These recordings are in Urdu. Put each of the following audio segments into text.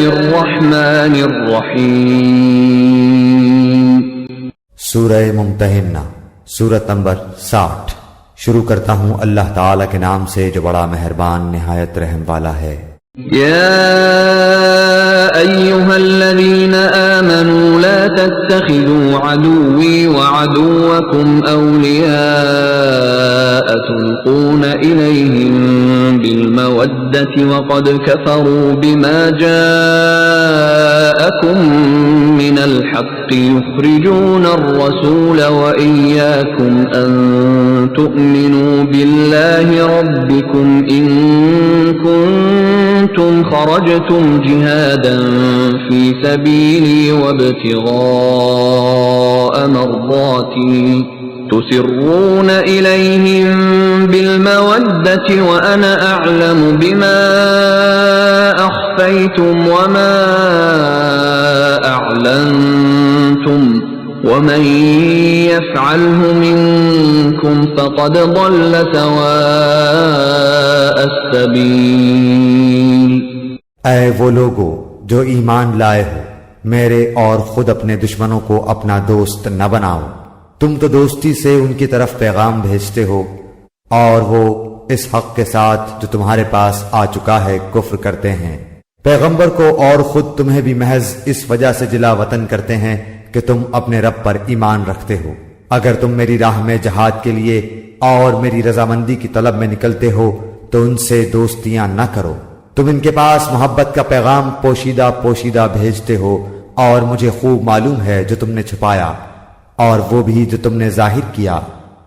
الرحمن الرحیم۔ سورہ ممتحنہ، سورۃ نمبر 60۔ شروع کرتا ہوں اللہ تعالیٰ کے نام سے جو بڑا مہربان نہایت رحم والا ہے۔ يا أيها الذين آمنوا لا تتخذوا عدوي وعدوكم أولياء تلقون إليهم بالمودة وقد كفروا بما جاءكم من الحق يخرجون الرسول وإياكم أن تؤمنوا بالله ربكم إن كنتم خرجتم جهادا في سبيلي وابتغاء مرضاتي تسرون إليهم بالمودة وأنا أعلم بما أخفيتم وما أعلنتم ومن يفعله منكم فقد ضل سواء السبيل۔ اے وہ لوگو جو ایمان لائے ہو، میرے اور خود اپنے دشمنوں کو اپنا دوست نہ بناؤ۔ تم تو دوستی سے ان کی طرف پیغام بھیجتے ہو اور وہ اس حق کے ساتھ جو تمہارے پاس آ چکا ہے کفر کرتے ہیں۔ پیغمبر کو اور خود تمہیں بھی محض اس وجہ سے جلا وطن کرتے ہیں کہ تم اپنے رب پر ایمان رکھتے ہو۔ اگر تم میری راہ میں جہاد کے لیے اور میری رضامندی کی طلب میں نکلتے ہو تو ان سے دوستیاں نہ کرو۔ تم ان کے پاس محبت کا پیغام پوشیدہ پوشیدہ بھیجتے ہو اور مجھے خوب معلوم ہے جو تم نے چھپایا اور وہ بھی جو تم نے ظاہر کیا۔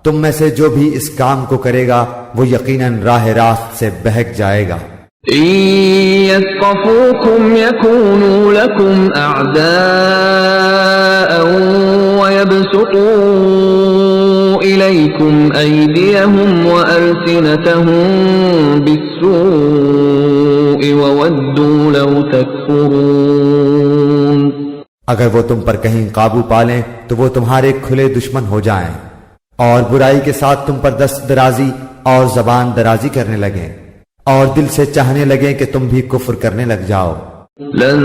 تم میں سے جو بھی اس کام کو کرے گا وہ یقیناً راہ راست سے بہک جائے گا۔ إن يثقفوكم يكونوا لكم أعداء ويبسطوا إليكم أيديهم وألسنتهم بالسوء وودوا لو تكفرون۔ اگر وہ تم پر کہیں قابو پالیں تو وہ تمہارے کھلے دشمن ہو جائیں اور برائی کے ساتھ تم پر دست درازی اور زبان درازی کرنے لگیں اور دل سے چاہنے لگے کہ تم بھی کفر کرنے لگ جاؤ۔ لن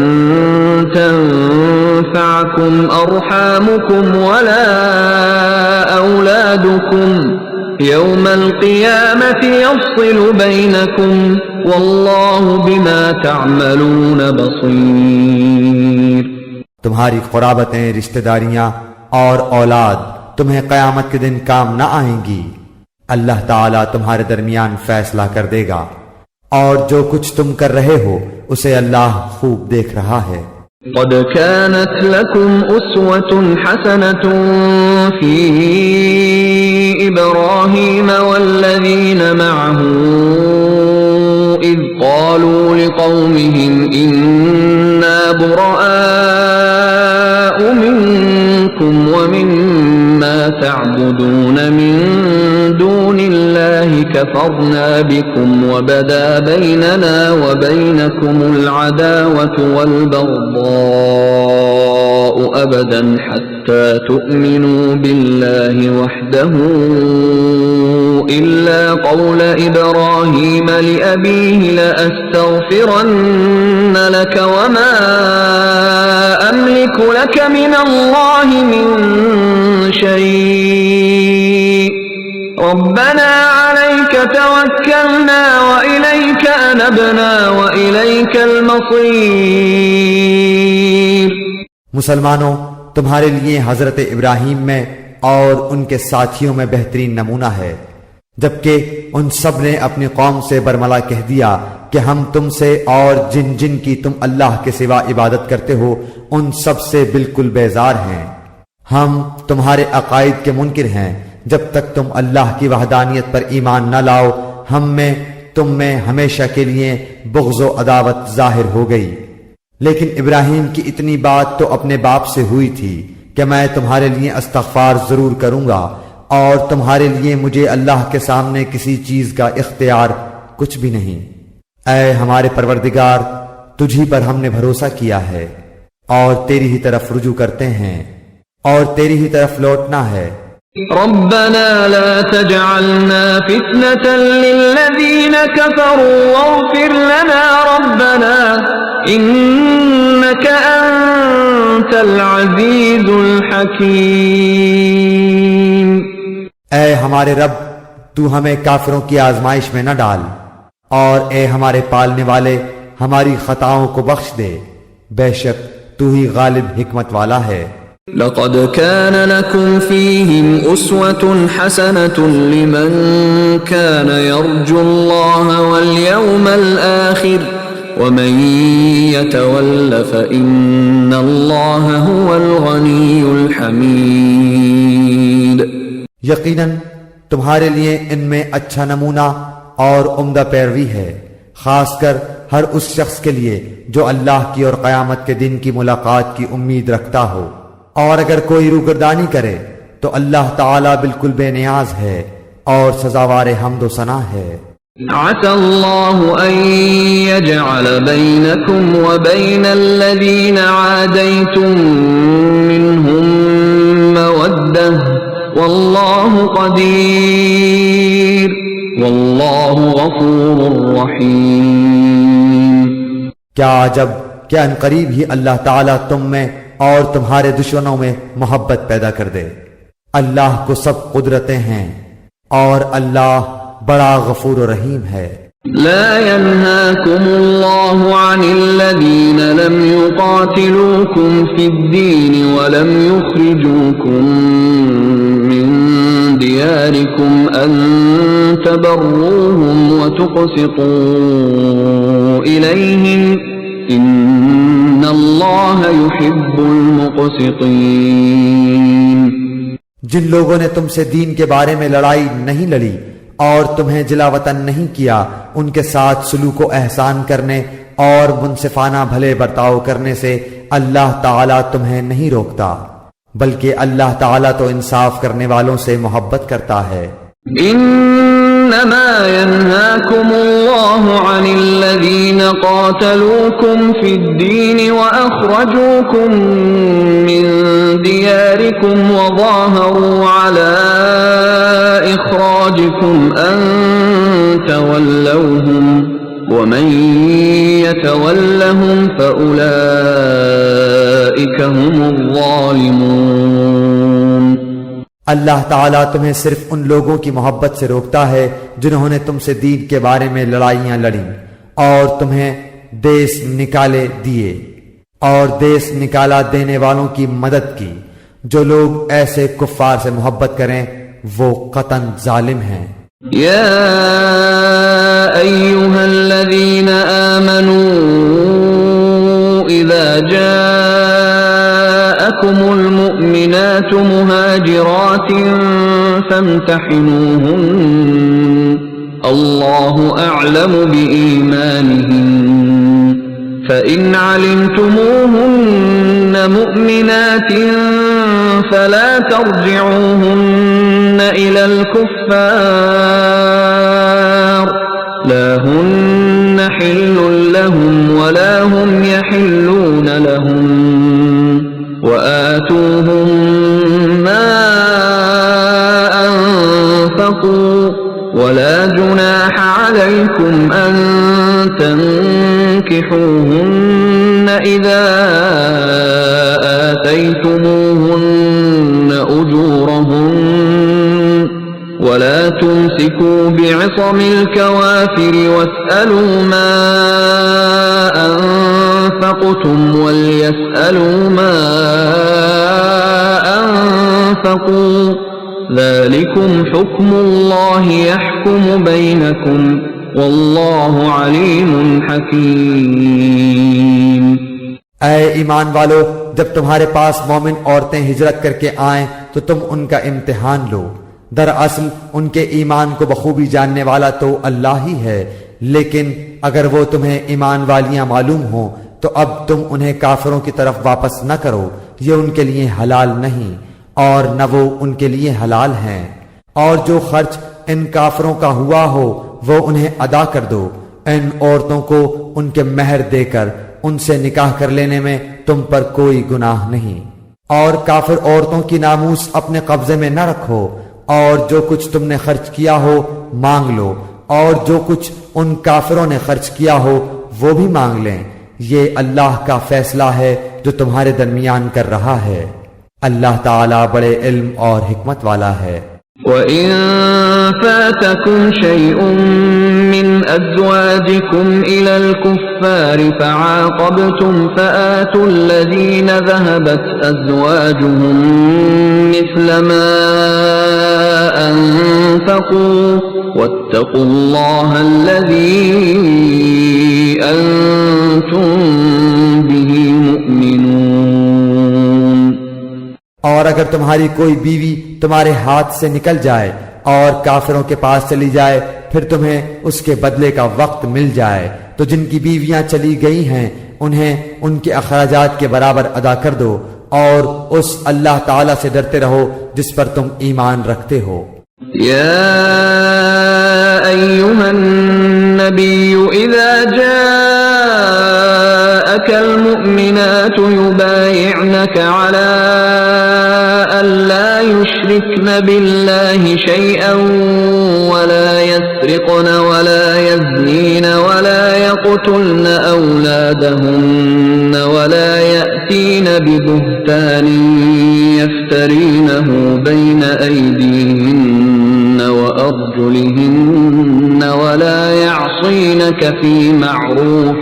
تنفعكم أرحامكم ولا أولادكم يوم القيامة يفصل بينكم والله بما تعملون بصير۔ تمہاری قرابتیں، رشتہ داریاں اور اولاد تمہیں قیامت کے دن کام نہ آئیں گی۔ اللہ تعالیٰ تمہارے درمیان فیصلہ کر دے گا اور جو کچھ تم کر رہے ہو اسے اللہ خوب دیکھ رہا ہے۔ قد كانت لكم أسوة حسنة في إبراهيم والذين معه إذ قالوا لقومهم إنا براء منكم ومما تعبدون من دون الله كفرنا بكم وبدا بيننا وبينكم العداوة والبغضاء أبدا حتى تؤمنوا بالله وحده إلا قول إبراهيم لأبيه لأستغفرن لك وما أملك لك من الله من شيء ربنا عليك توكلنا وإليك أنبنا وإليك المصير۔ مسلمانوں، تمہارے لیے حضرت ابراہیم میں اور ان کے ساتھیوں میں بہترین نمونہ ہے، جبکہ ان سب نے اپنی قوم سے برملا کہہ دیا کہ ہم تم سے اور جن جن کی تم اللہ کے سوا عبادت کرتے ہو ان سب سے بالکل بیزار ہیں۔ ہم تمہارے عقائد کے منکر ہیں جب تک تم اللہ کی وحدانیت پر ایمان نہ لاؤ۔ ہم میں تم میں ہمیشہ کے لیے بغض و عداوت ظاہر ہو گئی۔ لیکن ابراہیم کی اتنی بات تو اپنے باپ سے ہوئی تھی کہ میں تمہارے لیے استغفار ضرور کروں گا اور تمہارے لیے مجھے اللہ کے سامنے کسی چیز کا اختیار کچھ بھی نہیں۔ اے ہمارے پروردگار، تجھی پر ہم نے بھروسہ کیا ہے اور تیری ہی طرف رجوع کرتے ہیں اور تیری ہی طرف لوٹنا ہے۔ ربنا لا تجعلنا فتنة للذين كفروا واغفر لنا ربنا إنك أنت العزيز الحكيم. اے ہمارے رب، تو ہمیں کافروں کی آزمائش میں نہ ڈال، اور اے ہمارے پالنے والے ہماری خطاؤں کو بخش دے، بے شک تو ہی غالب حکمت والا ہے. لقد كان لكم فيهم أسوة حسنة لمن كان يرجو الله واليوم الآخر ومن يتول فإن الله هو الغني الحميد. یقیناً تمہارے لیے ان میں اچھا نمونہ اور عمدہ پیروی ہے، خاص کر ہر اس شخص کے لیے جو اللہ کی اور قیامت کے دن کی ملاقات کی امید رکھتا ہو، اور اگر کوئی روگردانی کرے تو اللہ تعالی بالکل بے نیاز ہے اور سزاوار حمد و ثنا ہے. عسى الله أن يجعل بينكم وبين الذين عاديتم منهم مودة والله قدير والله غفور رحيم. کیا عجب کہ ان قریب ہی اللہ تعالیٰ تم میں اور تمہارے دشمنوں میں محبت پیدا کر دے. اللہ کو سب قدرتیں ہیں اور اللہ بڑا غفور و رحیم ہے. لا ينهاكم الله عن الذين لم يقاتلوكم في الدين ولم يخرجوكم من دياركم أن تبروهم وتقسطوا إليهم إن الله يحب المقسطين. جن لوگوں نے تم سے دین کے بارے میں لڑائی نہیں لڑی اور تمہیں جلا وطن نہیں کیا، ان کے ساتھ سلوک و احسان کرنے اور منصفانہ بھلے برتاؤ کرنے سے اللہ تعالیٰ تمہیں نہیں روکتا، بلکہ اللہ تعالیٰ تو انصاف کرنے والوں سے محبت کرتا ہے. انما ينهاكم الله عن الذين قاتلوكم في الدين واخرجوكم من دياركم وظاهروا على اخراجكم ان تولوهم ومن يتولهم فاولئك هم الظالمون. اللہ تعالیٰ تمہیں صرف ان لوگوں کی محبت سے روکتا ہے جنہوں نے تم سے دین کے بارے میں لڑائیاں لڑیں اور تمہیں دیس نکالے دیے اور دیس نکالا دینے والوں کی مدد کی. جو لوگ ایسے کفار سے محبت کریں وہ قطعاً ظالم ہیں. یا ایھا الذین آمنوا اذا جاءکم المؤمنات مهاجرات فامتحنوهن اللہ اعلم بإیمانہن فإن علمتموهن مؤمنات فلا ترجعوهن إلى الكفار لا هن حل لهم ولا هم يحلون لهم وآتوهم ما أنفقوا ولا جناح عليكم أن تنكحوهن إذا آتيتموهن أجورهن ولا تمسكوا بعصم الكوافر واسألوا ما أنفقتم وليسألوا ما أنفقوا ذلكم حكم الله يحكم بينكم والله عليم حكيم. اے ایمان والو، جب تمہارے پاس مومن عورتیں ہجرت کر کے آئیں تو تم ان کا امتحان لو. دراصل ان کے ایمان کو بخوبی جاننے والا تو اللہ ہی ہے، لیکن اگر وہ تمہیں ایمان والیاں معلوم ہوں تو اب تم انہیں کافروں کی طرف واپس نہ کرو، یہ ان کے لیے حلال نہیں اور نہ وہ ان کے لیے حلال ہیں. اور جو خرچ ان کافروں کا ہوا ہو وہ انہیں ادا کر دو. ان عورتوں کو ان کے مہر دے کر ان سے نکاح کر لینے میں تم پر کوئی گناہ نہیں. اور کافر عورتوں کی ناموس اپنے قبضے میں نہ رکھو، اور جو کچھ تم نے خرچ کیا ہو مانگ لو، اور جو کچھ ان کافروں نے خرچ کیا ہو وہ بھی مانگ لیں. یہ اللہ کا فیصلہ ہے جو تمہارے درمیان کر رہا ہے۔ اللہ تعالیٰ بڑے علم اور حکمت والا ہے۔ وَإِن فَاتَكُمْ شَيْءٌ مِّنْ أَزْوَاجِكُمْ إِلَى الْكُفَّارِ فَعَاقَبْتُمْ فَآتُوا الَّذِينَ ذَهَبَتْ أَزْوَاجُهُم مِّثْلَ مَا أَنفَقُوا وَاتَّقُوا اللَّهَ الَّذِي أَنتُم بِهِ مُؤْمِنُونَ۔ اور اگر تمہاری کوئی بیوی تمہارے ہاتھ سے نکل جائے اور کافروں کے پاس چلی جائے، پھر تمہیں اس کے بدلے کا وقت مل جائے، تو جن کی بیویاں چلی گئی ہیں انہیں ان کے اخراجات کے برابر ادا کر دو، اور اس اللہ تعالی سے ڈرتے رہو جس پر تم ایمان رکھتے ہو۔ یا ایھا النبی اذا جاءک المؤمنات یبایعنک علی ألا يشركن بالله شيئا ولا يسرقن ولا يزنين ولا يقتلن أولادهن ولا يأتين ببهتان يفترينه بين أيديهن وأرجلهن ولا يعصينك في معروف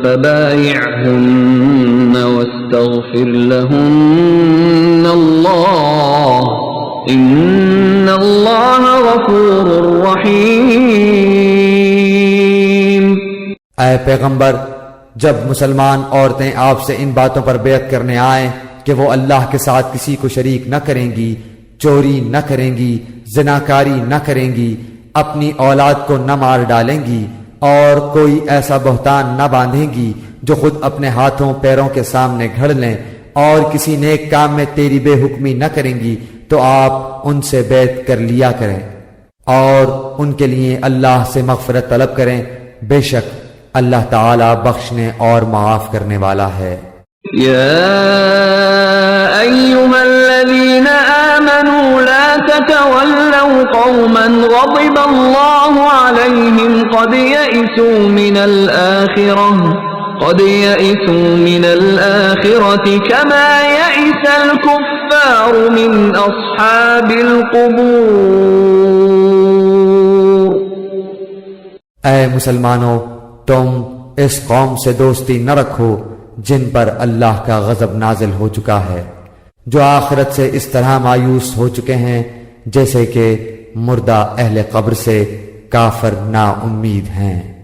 فبايعهن واستغفر لهن اللہ ان اللہ غفور رحیم۔ اے پیغمبر، جب مسلمان عورتیں آپ سے ان باتوں پر بیعت کرنے آئیں کہ وہ اللہ کے ساتھ کسی کو شریک نہ کریں گی، چوری نہ کریں گی، زناکاری نہ کریں گی، اپنی اولاد کو نہ مار ڈالیں گی، اور کوئی ایسا بہتان نہ باندھیں گی جو خود اپنے ہاتھوں پیروں کے سامنے گھڑ لیں، اور کسی نیک کام میں تیری بے حکمی نہ کریں گی، تو آپ ان سے بیعت کر لیا کریں اور ان کے لیے اللہ سے مغفرت طلب کریں، بے شک اللہ تعالی بخشنے اور معاف کرنے والا ہے۔ یا ایھا الذین آمنوا لا تتولوا قوما غضب اللہ علیہم قد يئسوا من الآخرة كما يئس الكفار من أصحاب القبور۔ اے مسلمانوں، تم اس قوم سے دوستی نہ رکھو جن پر اللہ کا غضب نازل ہو چکا ہے، جو آخرت سے اس طرح مایوس ہو چکے ہیں جیسے کہ مردہ اہل قبر سے کافر نا امید ہیں۔